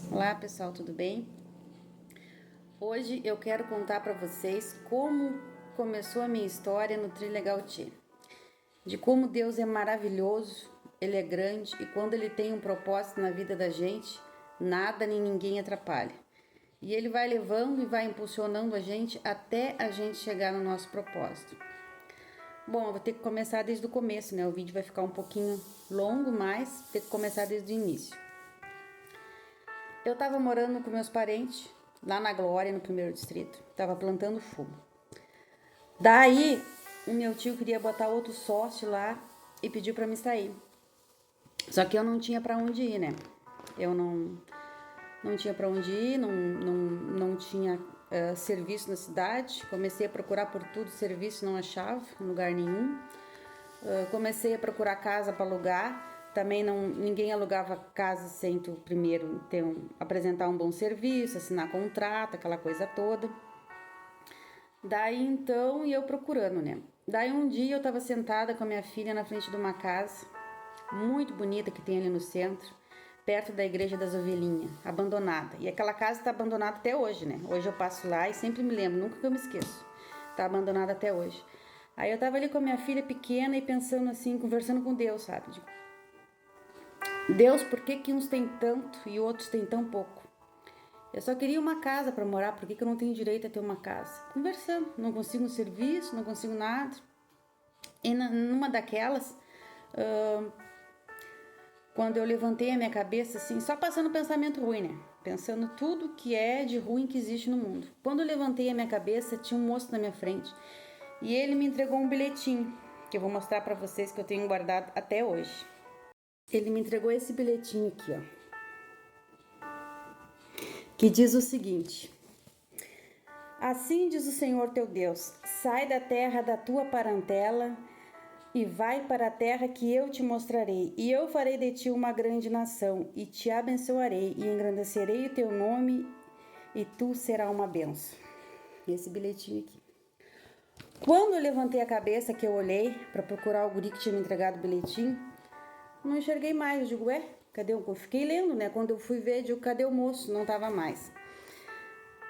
Olá pessoal, tudo bem? Hoje eu quero contar para vocês como começou a minha história no Trilegal T. De como Deus é maravilhoso, Ele é grande e quando Ele tem um propósito na vida da gente, nada nem ninguém atrapalha. E Ele vai levando e vai impulsionando a gente até a gente chegar no nosso propósito. Bom, eu vou ter que começar desde o começo, né? O vídeo vai ficar um pouquinho longo, mas vou ter que começar desde o início. Eu tava morando com meus parentes, lá na Glória, no 1º distrito. Tava plantando fumo. Daí, o meu tio queria botar outro sócio lá e pediu pra me sair. Só que eu não tinha pra onde ir, né? Eu não tinha pra onde ir, não tinha serviço na cidade. Comecei a procurar por tudo, serviço não achava em lugar nenhum. Comecei a procurar casa para alugar. Também ninguém alugava casa sem tu primeiro apresentar um bom serviço, assinar contrato, aquela coisa toda. Daí então, eu procurando, né? Daí um dia eu tava sentada com a minha filha na frente de uma casa muito bonita que tem ali no centro, perto da Igreja das Ovelhinhas, abandonada. E aquela casa tá abandonada até hoje, né? Hoje eu passo lá e sempre me lembro, nunca que eu me esqueço. Tá abandonada até hoje. Aí eu tava ali com a minha filha pequena e pensando assim, conversando com Deus, sabe? Digo, Deus, por que uns têm tanto e outros têm tão pouco? Eu só queria uma casa para morar, por que eu não tenho direito a ter uma casa? Conversando, não consigo um serviço, não consigo nada. E numa daquelas, quando eu levantei a minha cabeça, assim, só passando pensamento ruim, né? Pensando tudo que é de ruim que existe no mundo. Quando eu levantei a minha cabeça, tinha um moço na minha frente. E ele me entregou um bilhetinho, que eu vou mostrar para vocês que eu tenho guardado até hoje. Ele me entregou esse bilhetinho aqui, ó. Que diz o seguinte: Assim diz o Senhor teu Deus: sai da terra da tua parentela e vai para a terra que eu te mostrarei, e eu farei de ti uma grande nação, e te abençoarei, e engrandecerei o teu nome, e tu serás uma benção. Esse bilhetinho aqui. Quando eu levantei a cabeça, que eu olhei para procurar o guri que tinha me entregado o bilhetinho, não enxerguei mais. Eu digo, cadê o moço? Fiquei lendo, né? Quando eu fui ver, digo, cadê o moço? Não tava mais.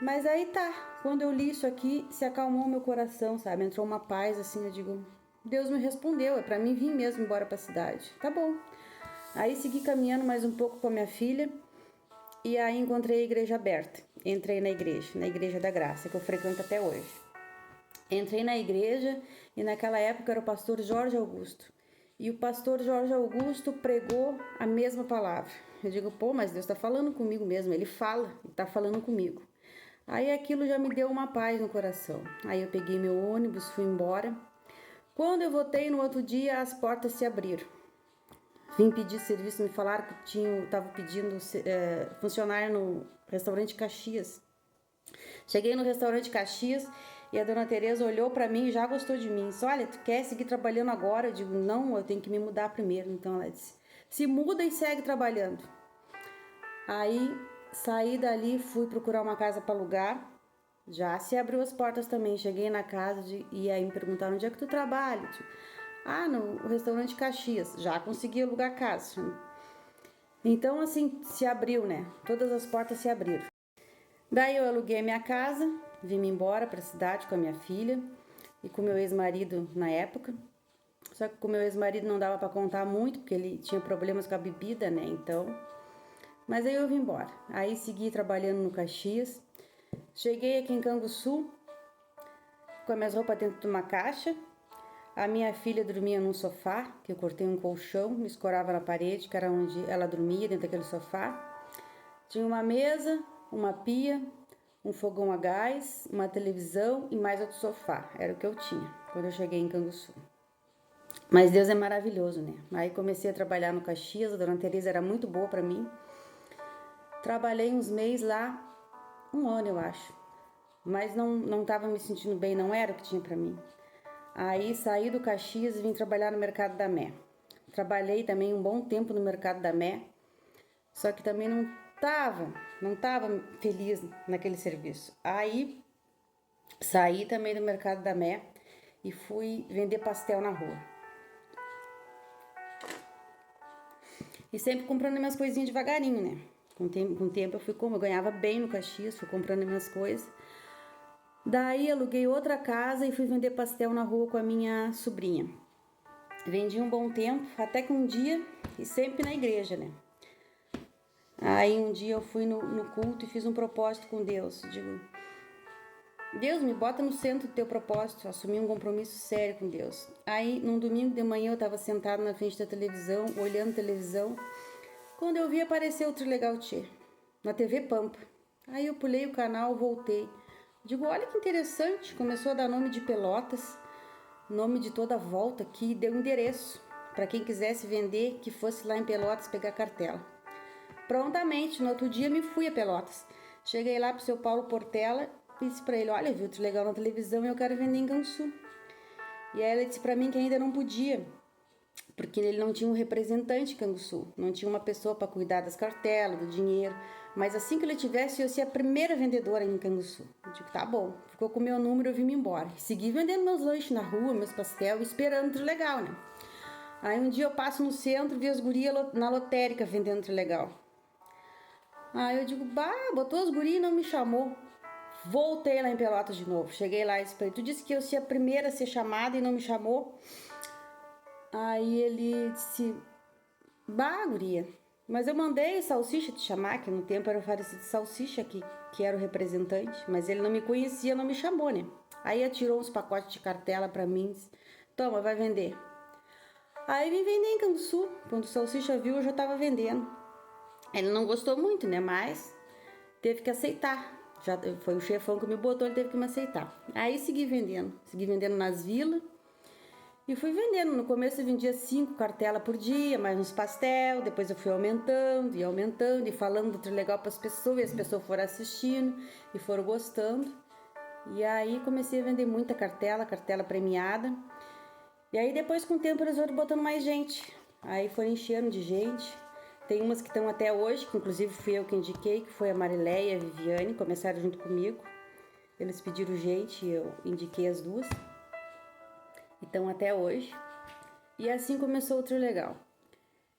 Mas aí tá, quando eu li isso aqui, se acalmou meu coração, sabe? Entrou uma paz, assim, eu digo, Deus me respondeu, é pra mim vir mesmo embora pra cidade. Tá bom. Aí segui caminhando mais um pouco com a minha filha e aí encontrei a igreja aberta. Entrei na igreja da Graça, que eu frequento até hoje. Entrei na igreja e naquela época era o pastor Jorge Augusto. E o pastor Jorge Augusto pregou a mesma palavra. Eu digo, mas Deus tá falando comigo mesmo. Ele fala, ele tá falando comigo. Aí aquilo já me deu uma paz no coração. Aí eu peguei meu ônibus, fui embora. Quando eu voltei no outro dia, as portas se abriram. Vim pedir serviço, me falaram que estava pedindo funcionário no restaurante Caxias. Cheguei no restaurante Caxias e a dona Tereza olhou para mim e já gostou de mim. Disse, olha, tu quer seguir trabalhando agora? Eu digo, não, eu tenho que me mudar primeiro. Então ela disse, se muda e segue trabalhando. Aí saí dali, fui procurar uma casa para alugar. Já se abriu as portas também. Cheguei na casa e aí me perguntaram onde é que tu trabalha? No restaurante Caxias. Já consegui alugar casa. Então, assim, se abriu, né? Todas as portas se abriram. Daí eu aluguei a minha casa, vim embora para a cidade com a minha filha e com meu ex-marido na época. Só que com meu ex-marido não dava para contar muito, porque ele tinha problemas com a bebida, né? Então, mas aí eu vim embora. Aí segui trabalhando no Caxias. Cheguei aqui em Canguçu com as minhas roupas dentro de uma caixa. A minha filha dormia num sofá, que eu cortei um colchão, me escorava na parede, que era onde ela dormia, dentro daquele sofá. Tinha uma mesa, uma pia, um fogão a gás, uma televisão e mais outro sofá. Era o que eu tinha quando eu cheguei em Canguçu. Mas Deus é maravilhoso, né? Aí comecei a trabalhar no Caxias, a dona Teresa era muito boa para mim. Trabalhei uns meses lá, 1 ano eu acho. Mas não tava me sentindo bem, não era o que tinha para mim. Aí saí do Caxias e vim trabalhar no Mercado da Mé. Trabalhei também um bom tempo no Mercado da Mé, só que também não tava feliz naquele serviço. Aí saí também do Mercado da Mé e fui vender pastel na rua. E sempre comprando minhas coisinhas devagarinho, né? Com o tempo eu fui eu ganhava bem no Caxias, fui comprando minhas coisas. Daí aluguei outra casa e fui vender pastel na rua com a minha sobrinha. Vendi um bom tempo, até que um dia, e sempre na igreja, né? Aí um dia eu fui no culto e fiz um propósito com Deus. Digo, Deus, me bota no centro do teu propósito. Assumi um compromisso sério com Deus. Aí, num domingo de manhã, eu estava sentado na frente da televisão, olhando televisão, quando eu vi aparecer o Trilegal Tchê, na TV Pampa. Aí eu pulei o canal, voltei. Digo, olha que interessante, começou a dar nome de Pelotas, nome de toda a volta aqui, deu endereço para quem quisesse vender, que fosse lá em Pelotas pegar cartela. Prontamente, no outro dia me fui a Pelotas. Cheguei lá pro seu Paulo Portela, disse para ele, olha, viu, Trilegal na televisão e eu quero vender em Canguçu. E aí ele disse para mim que ainda não podia, porque ele não tinha um representante em Canguçu, não tinha uma pessoa para cuidar das cartelas, do dinheiro, mas assim que ele tivesse, eu ia ser a primeira vendedora em Canguçu. Eu digo, tá bom, ficou com o meu número, eu vim me embora. Segui vendendo meus lanches na rua, meus pastel, esperando o Trilegal, né? Aí um dia eu passo no centro, vi as gurias na lotérica vendendo Trilegal. Aí eu digo, bah, botou as gurias e não me chamou. Voltei lá em Pelotas de novo, cheguei lá e disse pra ele, tu disse que eu ia ser a primeira a ser chamada e não me chamou? Aí ele disse, bah, guria, mas eu mandei Salsicha te chamar, que no tempo era o falecido Salsicha que era o representante, mas ele não me conhecia, não me chamou, né? Aí atirou uns pacotes de cartela pra mim, disse, toma, vai vender. Aí vim vender em Canguçu, quando o Salsicha viu eu já tava vendendo. Ele não gostou muito, né, mas teve que aceitar. Já foi o chefão que me botou, ele teve que me aceitar. Aí segui vendendo nas vilas. E fui vendendo. No começo eu vendia 5 cartelas por dia, mais uns pastel. Depois eu fui aumentando e falando do Trilegal para as pessoas. E as pessoas foram assistindo e foram gostando. E aí comecei a vender muita cartela premiada. E aí depois com o tempo eles foram botando mais gente. Aí foram enchendo de gente. Tem umas que estão até hoje, que inclusive fui eu que indiquei, que foi a Marileia e a Viviane, começaram junto comigo. Eles pediram gente e eu indiquei as duas. Então até hoje. E assim começou o Trilegal.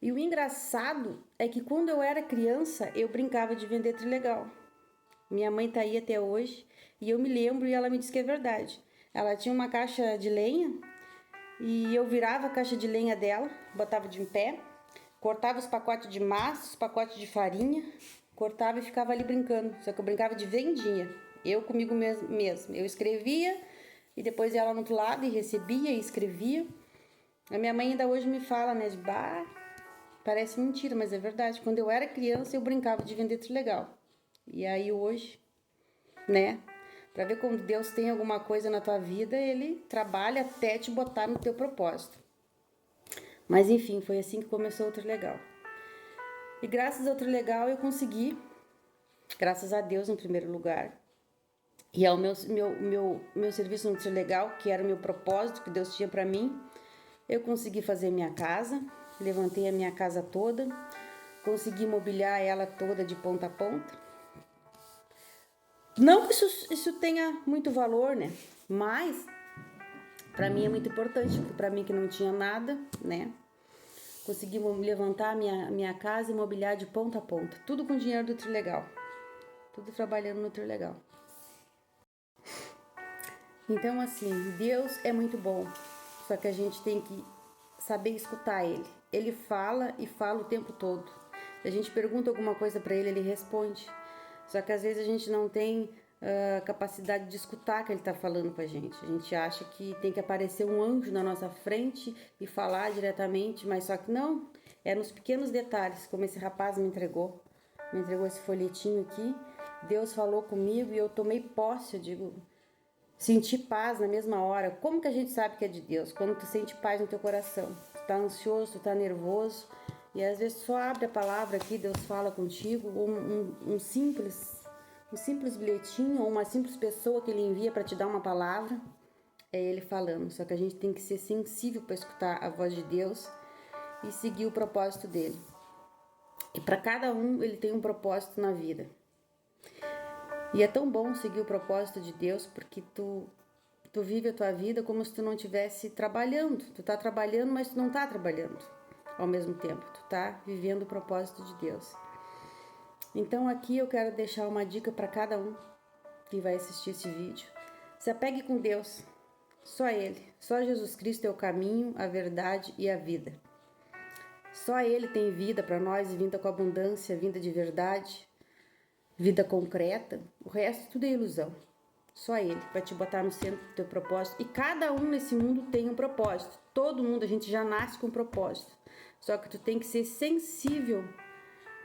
E o engraçado é que quando eu era criança, eu brincava de vender Trilegal. Minha mãe tá aí até hoje e eu me lembro e ela me disse que é verdade. Ela tinha uma caixa de lenha e eu virava a caixa de lenha dela, botava de em pé, cortava os pacotes de massa, os pacotes de farinha, cortava e ficava ali brincando. Só que eu brincava de vendinha, eu comigo mesmo. Eu escrevia e depois ia lá no outro lado e recebia e escrevia. A minha mãe ainda hoje me fala, né, de bah, parece mentira, mas é verdade. Quando eu era criança, eu brincava de vender Trilegal. E aí hoje, né, pra ver quando Deus tem alguma coisa na tua vida, Ele trabalha até te botar no teu propósito. Mas enfim, foi assim que começou o Trilegal. E graças ao Trilegal eu consegui, graças a Deus em primeiro lugar, e ao meu serviço no Trilegal, que era o meu propósito que Deus tinha pra mim, eu consegui fazer minha casa, levantei a minha casa toda, consegui mobiliar ela toda de ponta a ponta. Não que isso tenha muito valor, né? Mas para mim é muito importante, porque para mim que não tinha nada, né? Consegui levantar a minha casa e mobiliar de ponta a ponta. Tudo com dinheiro do Trilegal. Tudo trabalhando no Trilegal. Então, assim, Deus é muito bom. Só que a gente tem que saber escutar Ele. Ele fala e fala o tempo todo. Se a gente pergunta alguma coisa para Ele, Ele responde. Só que às vezes a gente não tem capacidade de escutar o que Ele está falando com a gente. A gente acha que tem que aparecer um anjo na nossa frente e falar diretamente, mas só que não. É nos pequenos detalhes, como esse rapaz me entregou esse folhetinho aqui. Deus falou comigo e eu tomei posse, eu digo, senti paz na mesma hora. Como que a gente sabe que é de Deus? Quando tu sente paz no teu coração. Tu tá ansioso, tu tá nervoso. E às vezes só abre a palavra aqui, Deus fala contigo. Ou um simples bilhetinho, ou uma simples pessoa que Ele envia para te dar uma palavra. É Ele falando. Só que a gente tem que ser sensível para escutar a voz de Deus e seguir o propósito dEle. E para cada um, Ele tem um propósito na vida. E é tão bom seguir o propósito de Deus, porque tu vive a tua vida como se tu não estivesse trabalhando. Tu tá trabalhando, mas tu não tá trabalhando ao mesmo tempo. Tu tá vivendo o propósito de Deus. Então aqui eu quero deixar uma dica para cada um que vai assistir esse vídeo. Se apegue com Deus, só Ele, só Jesus Cristo é o caminho, a verdade e a vida. Só Ele tem vida para nós, vida com abundância, vida de verdade, vida concreta. O resto tudo é ilusão. Só Ele vai te botar no centro do teu propósito. E cada um nesse mundo tem um propósito. Todo mundo, a gente já nasce com um propósito. Só que tu tem que ser sensível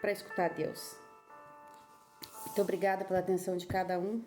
para escutar Deus. Muito obrigada pela atenção de cada um.